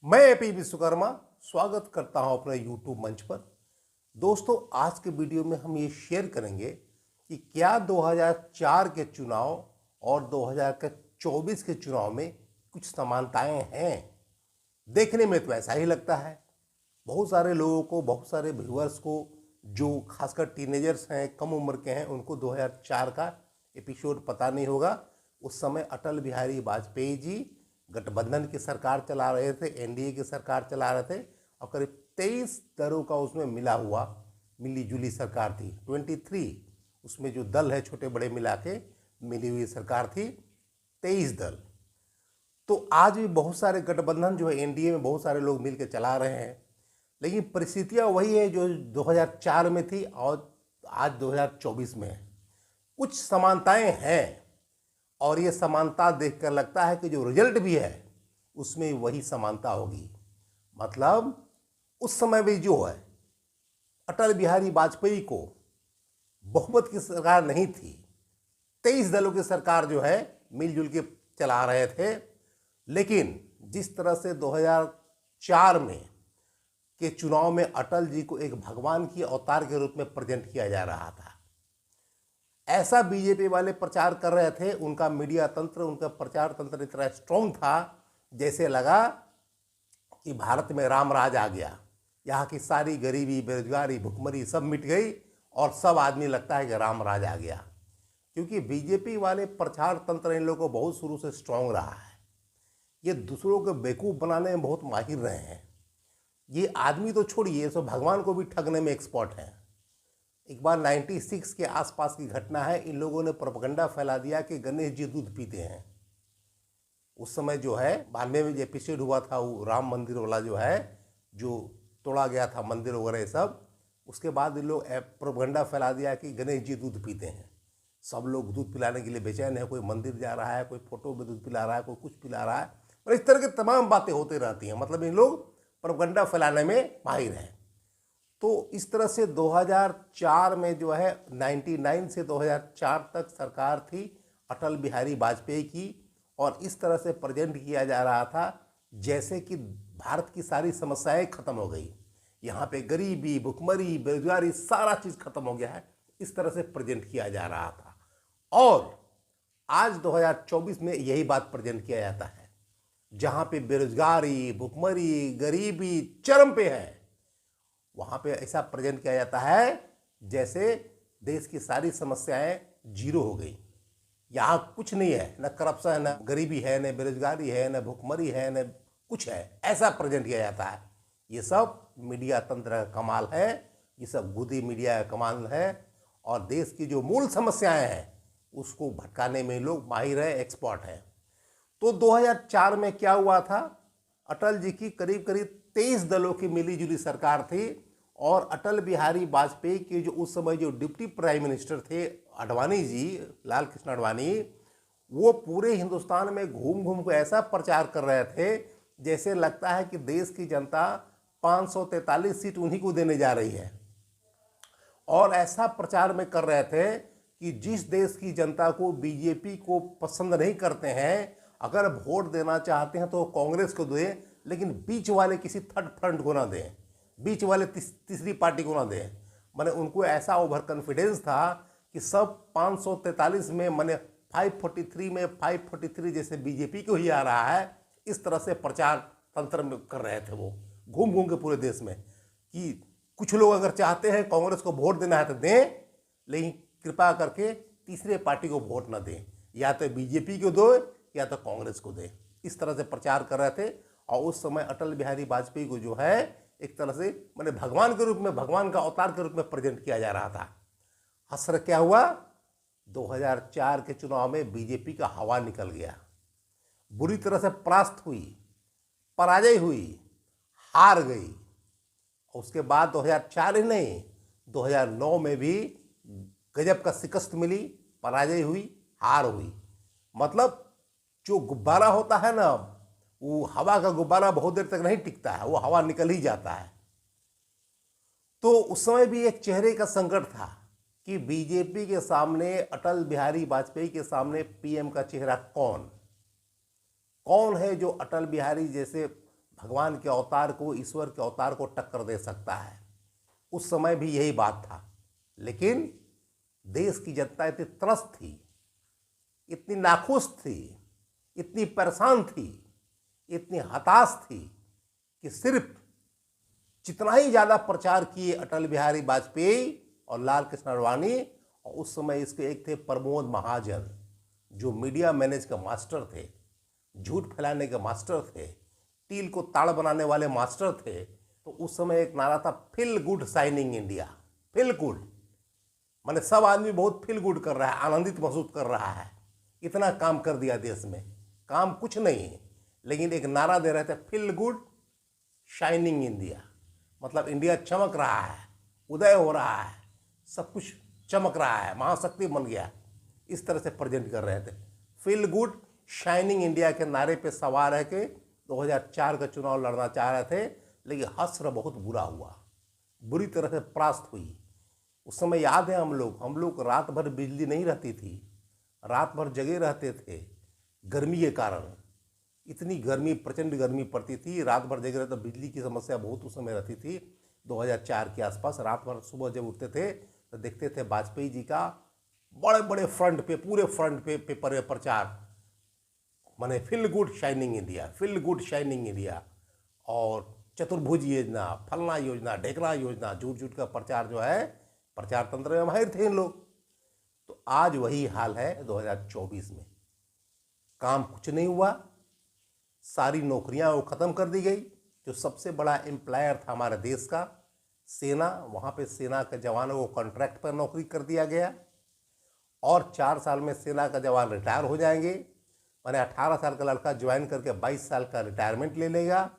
मैं एपी विश्वकर्मा स्वागत करता हूं अपने YouTube मंच पर। दोस्तों, आज के वीडियो में हम ये शेयर करेंगे कि क्या 2004 के चुनाव और 2024 के चुनाव में कुछ समानताएं हैं। देखने में तो ऐसा ही लगता है। बहुत सारे लोगों को, बहुत सारे व्यूअर्स को, जो खासकर टीनेजर्स हैं, कम उम्र के हैं, उनको 2004 का एपिसोड पता नहीं होगा। उस समय अटल बिहारी वाजपेयी जी गठबंधन की सरकार चला रहे थे, एनडीए की सरकार चला रहे थे और करीब 23 दलों का उसमें मिली जुली सरकार थी। 23 उसमें जो दल है छोटे बड़े मिला के मिली हुई सरकार थी, 23 दल। तो आज भी बहुत सारे गठबंधन जो है एनडीए में बहुत सारे लोग मिलकर चला रहे हैं, लेकिन परिस्थितियां वही है जो 2004 में थी और आज 2024 में है। कुछ समानताएं हैं और ये समानता देखकर लगता है कि जो रिजल्ट भी है उसमें वही समानता होगी। मतलब उस समय भी जो है अटल बिहारी वाजपेयी को बहुमत की सरकार नहीं थी, 23 दलों की सरकार जो है मिलजुल के चला रहे थे। लेकिन जिस तरह से 2004 में के चुनाव में अटल जी को एक भगवान की अवतार के रूप में प्रेजेंट किया जा रहा था, ऐसा बीजेपी वाले प्रचार कर रहे थे। उनका मीडिया तंत्र, उनका प्रचार तंत्र इतना स्ट्रॉन्ग था, जैसे लगा कि भारत में राम राज आ गया, यहाँ की सारी गरीबी, बेरोजगारी, भुखमरी सब मिट गई और सब आदमी लगता है कि राम राज आ गया। क्योंकि बीजेपी वाले प्रचार तंत्र इन लोगों को बहुत शुरू से स्ट्रॉन्ग रहा है। ये दूसरों को बेवकूफ़ बनाने में बहुत माहिर रहे हैं। ये आदमी तो छोड़िए, सो भगवान को भी ठगने में एक्सपर्ट हैं। एक बार 96 के आसपास की घटना है, इन लोगों ने प्रोपगंडा फैला दिया कि गणेश जी दूध पीते हैं। उस समय जो है 92 में जो एपिसोड हुआ था, वो राम मंदिर वाला जो है, जो तोड़ा गया था मंदिर वगैरह सब, उसके बाद इन लोग प्रोपगंडा फैला दिया कि गणेश जी दूध पीते हैं। सब लोग दूध पिलाने के लिए बेचैन है। कोई मंदिर जा रहा है, कोई फोटो में दूध पिला रहा है, कोई कुछ पिला रहा है, और इस तरह की तमाम बातें होती रहती हैं। मतलब इन लोग प्रोपगंडा फैलाने में माहिर हैं। तो इस तरह से 2004 में जो है 99 से 2004 तक सरकार थी अटल बिहारी वाजपेयी की, और इस तरह से प्रेजेंट किया जा रहा था जैसे कि भारत की सारी समस्याएं खत्म हो गई। यहाँ पे गरीबी, भुखमरी, बेरोजगारी सारा चीज़ खत्म हो गया है, इस तरह से प्रेजेंट किया जा रहा था। और आज 2024 में यही बात प्रेजेंट किया जाता है। जहाँ पे बेरोजगारी, भुखमरी, गरीबी चरम पे है, वहाँ पे ऐसा प्रेजेंट किया जाता है जैसे देश की सारी समस्याएं जीरो हो गई। यहाँ कुछ नहीं है, न करप्शन है, न गरीबी है, न बेरोजगारी है, न भुखमरी है, न कुछ है, ऐसा प्रेजेंट किया जाता है। ये सब मीडिया तंत्र का कमाल है, ये सब गोदी मीडिया का कमाल है। और देश की जो मूल समस्याएं हैं उसको भटकाने में लोग माहिर है, एक्सपर्ट हैं। तो 2004 में क्या हुआ था, अटल जी की करीब करीब 23 दलों की मिली जुली सरकार थी, और अटल बिहारी वाजपेयी के जो उस समय जो डिप्टी प्राइम मिनिस्टर थे अडवाणी जी, लाल कृष्ण अडवाणी, वो पूरे हिंदुस्तान में घूम घूम कर ऐसा प्रचार कर रहे थे जैसे लगता है कि देश की जनता 543 सीट उन्हीं को देने जा रही है। और ऐसा प्रचार में कर रहे थे कि जिस देश की जनता को बीजेपी को पसंद नहीं करते हैं, अगर वोट देना चाहते हैं तो कांग्रेस को दें, लेकिन बीच वाले किसी थर्ड फ्रंट को ना दें, बीच वाले तीसरी पार्टी को ना दें। मैंने उनको ऐसा ओवर कॉन्फिडेंस था कि सब 543 में, मैंने 543 में 543 जैसे बीजेपी को ही आ रहा है, इस तरह से प्रचार तंत्र में कर रहे थे वो, घूम घूम के पूरे देश में, कि कुछ लोग अगर चाहते हैं कांग्रेस को वोट देना है तो दें, लेकिन कृपा करके तीसरे पार्टी को वोट ना दें, या तो बीजेपी को दो या तो कांग्रेस को दें। इस तरह से प्रचार कर रहे थे। और उस समय अटल बिहारी वाजपेयी को जो है एक तरह से मैंने भगवान के रूप में, भगवान का अवतार के रूप में प्रेजेंट किया जा रहा था। असर क्या हुआ, 2004 के चुनाव में बीजेपी का हवा निकल गया, बुरी तरह से परास्त हुई, पराजय हुई, हार गई। उसके बाद 2004 ही नहीं, 2009 में भी गजब का शिकस्त मिली, पराजय हुई, हार हुई। मतलब जो गुब्बारा होता है ना, वो हवा का गुब्बारा बहुत देर तक नहीं टिकता है, वो हवा निकल ही जाता है। तो उस समय भी एक चेहरे का संकट था कि बीजेपी के सामने, अटल बिहारी वाजपेयी के सामने पीएम का चेहरा कौन है जो अटल बिहारी जैसे भगवान के अवतार को, ईश्वर के अवतार को टक्कर दे सकता है। उस समय भी यही बात था, लेकिन देश की जनता इतनी त्रस्त थी, इतनी नाखुश थी, इतनी परेशान थी, इतनी हताश थी कि सिर्फ जितना ही ज़्यादा प्रचार किए अटल बिहारी वाजपेयी और लाल कृष्ण आडवाणी, और उस समय इसके एक थे प्रमोद महाजन, जो मीडिया मैनेज के मास्टर थे, झूठ फैलाने के मास्टर थे, टील को ताड़ बनाने वाले मास्टर थे। तो उस समय एक नारा था, feel good shining India. Feel good माने सब आदमी बहुत फील गुड कर रहा है, आनंदित महसूस कर रहा है, इतना काम कर दिया देश में। काम कुछ नहीं, लेकिन एक नारा दे रहे थे, फील गुड शाइनिंग इंडिया, मतलब इंडिया चमक रहा है, उदय हो रहा है, सब कुछ चमक रहा है, महाशक्ति बन गया, इस तरह से प्रेजेंट कर रहे थे। फील गुड शाइनिंग इंडिया के नारे पे सवार है कि 2004 का चुनाव लड़ना चाह रहे थे, लेकिन हश्र बहुत बुरा हुआ, बुरी तरह से परास्त हुई। उस समय याद है, हम लोग रात भर बिजली नहीं रहती थी, रात भर जगे रहते थे गर्मी के कारण। इतनी गर्मी, प्रचंड गर्मी पड़ती थी, रात भर जगे रहते, बिजली की समस्या बहुत उस समय रहती थी। 2004 के आसपास रात भर सुबह जब उठते थे तो देखते थे वाजपेयी जी का बड़े बड़े फ्रंट पे, पूरे फ्रंट पे पेपर में प्रचार, माने feel good shining India, feel good shining India, और चतुर्भुज योजना, फलना योजना, ढेकना योजना, झूठ झूठ का प्रचार जो है, प्रचार तंत्र में माहिर थे इन लोग। तो आज वही हाल है 2024 में। काम कुछ नहीं हुआ, सारी नौकरियां वो ख़त्म कर दी गई। जो सबसे बड़ा एम्प्लॉयर था हमारे देश का, सेना, वहाँ पे सेना के जवानों को कॉन्ट्रैक्ट पर नौकरी कर दिया गया, और 4 साल में सेना का जवान रिटायर हो जाएंगे। माने 18 साल का लड़का ज्वाइन करके 22 साल का रिटायरमेंट ले लेगा,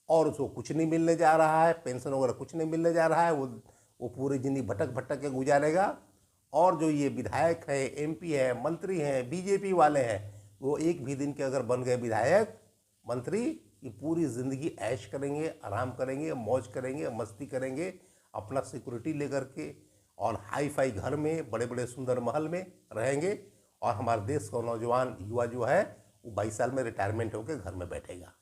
और उसको कुछ नहीं मिलने जा रहा है, पेंशन वगैरह कुछ नहीं मिलने जा रहा है, वो पूरी जिंदगी भटक भटक के गुजारेगा। और जो ये विधायक है, एमपी है, मंत्री हैं, बीजेपी वाले हैं, वो एक भी दिन के अगर बन गए विधायक, मंत्री, ये पूरी ज़िंदगी ऐश करेंगे, आराम करेंगे, मौज करेंगे, मस्ती करेंगे, अपना सिक्योरिटी लेकर के, और हाई फाई घर में, बड़े बड़े सुंदर महल में रहेंगे। और हमारे देश का नौजवान युवा जो है, वो 22 साल में रिटायरमेंट होकर घर में बैठेगा।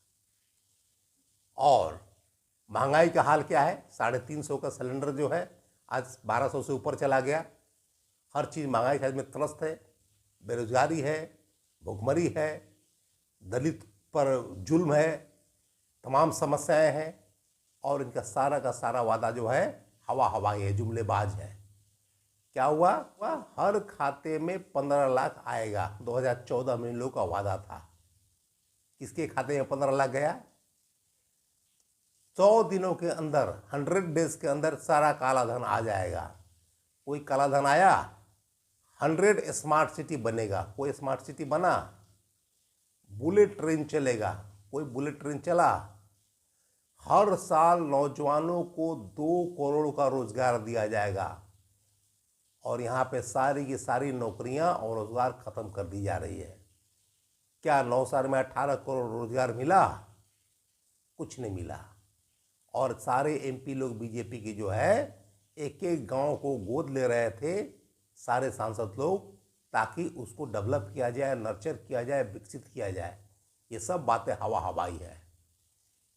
और महंगाई का हाल क्या है? 350 का सिलेंडर जो है आज 1200 से ऊपर चला गया। हर चीज़ महंगाई के में त्रस्त है, बेरोजगारी है, भुखमरी है, दलित पर जुल्म है, तमाम समस्याएं हैं, और इनका सारा का सारा वादा जो है हवाई है, जुमलेबाज है। क्या हुआ? हर खाते में 15 लाख आएगा। 2014 में इन लोगों का वादा था। किसके खाते में 15 लाख गया? 100 दिनों के अंदर, 100 डेज के अंदर सारा काला धन आ जाएगा। कोई काला धन आया? 100 स्मार्ट सिटी बनेगा। कोई स्मार्ट सिटी बना? बुलेट ट्रेन चलेगा। कोई बुलेट ट्रेन चला? हर साल नौजवानों को 2 करोड़ का रोजगार दिया जाएगा, और यहाँ पे सारी की सारी नौकरियां और रोजगार खत्म कर दी जा रही है। क्या 9 साल में 18 करोड़ रोजगार मिला? कुछ नहीं मिला। और सारे एमपी लोग बीजेपी की जो है, एक एक गांव को गोद ले रहे थे सारे सांसद लोग, ताकि उसको डेवलप किया जाए, नर्चर किया जाए, विकसित किया जाए। ये सब बातें हवाई है।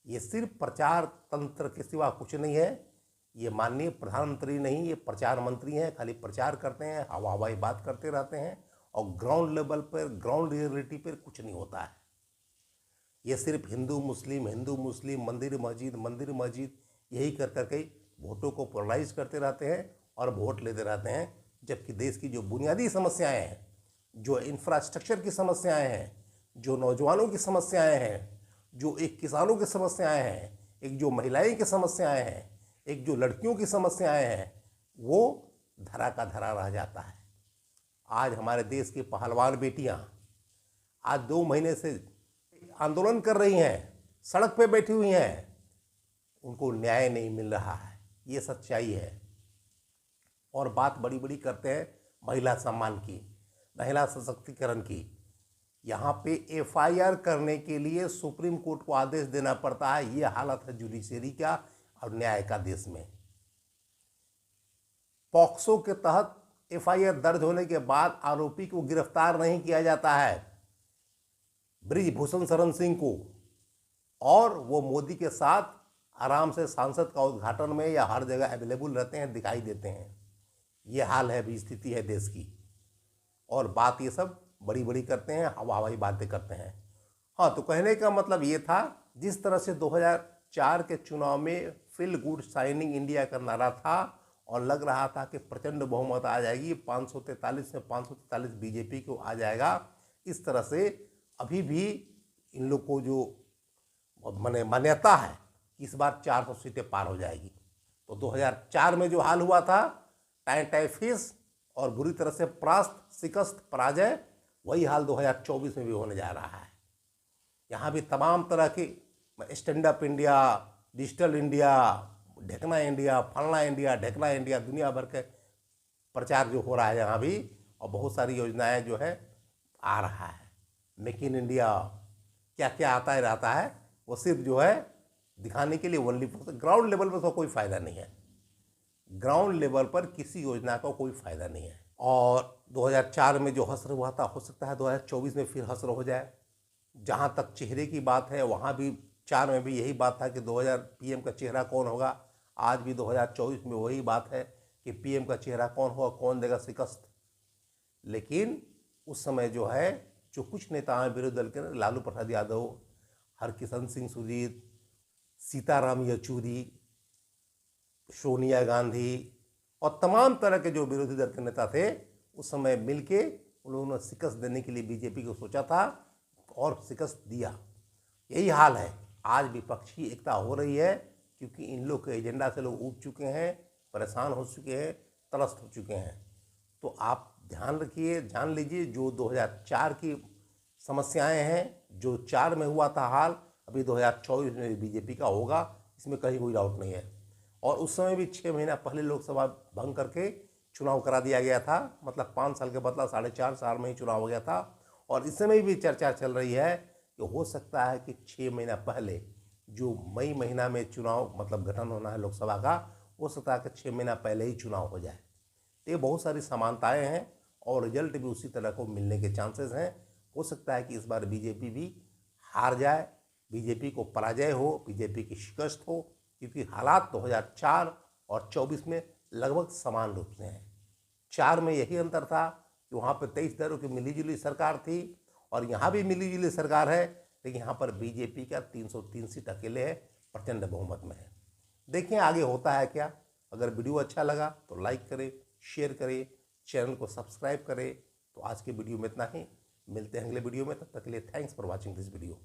ये सिर्फ प्रचार तंत्र के सिवा कुछ नहीं है। ये माननीय प्रधानमंत्री नहीं, ये प्रचार मंत्री हैं, खाली प्रचार करते हैं, हवाई बात करते रहते हैं, और ग्राउंड लेवल पर, ग्राउंड रियलिटी पर कुछ नहीं होता है। ये सिर्फ हिंदू मुस्लिम, मंदिर मस्जिद यही कर करके वोटों को पोलराइज करते रहते हैं और वोट लेते रहते हैं। जबकि देश की जो बुनियादी समस्याएं हैं, जो इंफ्रास्ट्रक्चर की समस्याएं हैं, जो नौजवानों की समस्याएं हैं, जो एक किसानों की समस्याएं हैं, एक जो महिलाएं की समस्याएं हैं, एक जो लड़कियों की समस्याएं हैं, वो धरा का धरा रह जाता है। आज हमारे देश की पहलवान बेटियां आज 2 महीने से आंदोलन कर रही हैं, सड़क पे बैठी हुई हैं, उनको न्याय नहीं मिल रहा है। ये सच्चाई है। और बात बड़ी बड़ी करते हैं महिला सम्मान की, महिला सशक्तिकरण की। यहाँ पे एफआईआर करने के लिए सुप्रीम कोर्ट को आदेश देना पड़ता है। ये हालत है जुडिशरी का और न्याय का देश में। पॉक्सो के तहत एफआईआर दर्ज होने के बाद आरोपी को गिरफ्तार नहीं किया जाता है। बृजभूषण शरण सिंह को और वो मोदी के साथ आराम से संसद का उद्घाटन में या हर जगह अवेलेबल रहते हैं, दिखाई देते हैं। ये हाल है, भी स्थिति है देश की। और बात ये सब बड़ी बड़ी करते हैं, हवा हवाई बातें करते हैं। हाँ, तो कहने का मतलब ये था, जिस तरह से 2004 के चुनाव में फील गुड शाइनिंग इंडिया का नारा था और लग रहा था कि प्रचंड बहुमत आ जाएगी, 543 में 543 बीजेपी को आ जाएगा, इस तरह से अभी भी इन लोग को जो मान्यता है कि इस बार 400 सीटें पार हो जाएगी। तो 2004 में जो हाल हुआ था, टाइम फिश और बुरी तरह से परास्त, शिकस्त, पराजय, वही हाल 2024 में भी होने जा रहा है। यहाँ भी तमाम तरह की stand up India, digital India, ढेकना इंडिया, फलना इंडिया, ढेकना इंडिया, दुनिया भर के प्रचार जो हो रहा है यहाँ भी, और बहुत सारी योजनाएं जो है आ रहा है। मेक इन इंडिया, क्या क्या आता है रहता है, वो सिर्फ जो है दिखाने के लिए ओनली, ग्राउंड लेवल पर उसका कोई फ़ायदा नहीं है। ग्राउंड लेवल पर किसी योजना का कोई फ़ायदा नहीं है। और 2004 में जो हश्र हुआ था, हो सकता है 2024 में फिर हश्र हो जाए। जहाँ तक चेहरे की बात है, वहाँ भी 4 में भी यही बात था कि 2000 पीएम का चेहरा कौन होगा। आज भी 2024 में वही बात है कि पीएम का चेहरा कौन होगा, कौन देगा शिकस्त। लेकिन उस समय जो है, जो कुछ नेता हैं विरोधी दल के, लालू प्रसाद यादव, हरकिशन सिंह सुरजीत, सीताराम येचुरी, सोनिया गांधी और तमाम तरह के जो विरोधी दल के नेता थे, उस समय मिलके उन लोगों ने शिकस्त देने के लिए बीजेपी को सोचा था और शिकस्त दिया। यही हाल है। आज विपक्षी एकता हो रही है, क्योंकि इन लोग के एजेंडा से लोग उब चुके हैं, परेशान हो चुके हैं, त्रस्त हो चुके हैं। तो आप ध्यान रखिए, जान लीजिए, जो 2004 की समस्याएं हैं, जो 4 में हुआ था हाल, अभी 2024 में बीजेपी का होगा, इसमें कहीं कोई डाउट नहीं है। और उस समय भी 6 महीना पहले लोकसभा भंग करके चुनाव करा दिया गया था, मतलब 5 साल के बदला 4.5 साल में ही चुनाव हो गया था। और इस समय भी चर्चा चल रही है कि हो सकता है कि 6 महीना पहले, जो मई महीना में चुनाव मतलब गठन होना है लोकसभा का, हो सकता है कि 6 महीना पहले ही चुनाव हो जाए। तो ये बहुत सारी समानताएं हैं और रिजल्ट भी उसी तरह को मिलने के चांसेस हैं। हो सकता है कि इस बार बीजेपी भी हार जाए, बीजेपी को पराजय हो, बीजेपी की शिकस्त हो, क्योंकि हालात 2004 और 24 में लगभग समान रूप से हैं। 4 में यही अंतर था कि वहाँ पर 23 दलों की मिलीजुली सरकार थी और यहाँ भी मिलीजुली सरकार है, लेकिन यहाँ पर बीजेपी का 303 सीट अकेले है, प्रचंड बहुमत में है। देखिए आगे होता है क्या। अगर वीडियो अच्छा लगा तो लाइक करें, शेयर करें, चैनल को सब्सक्राइब करें। तो आज के वीडियो में इतना ही, मिलते हैं अगले वीडियो में, तब तक के लिए thanks for watching this video.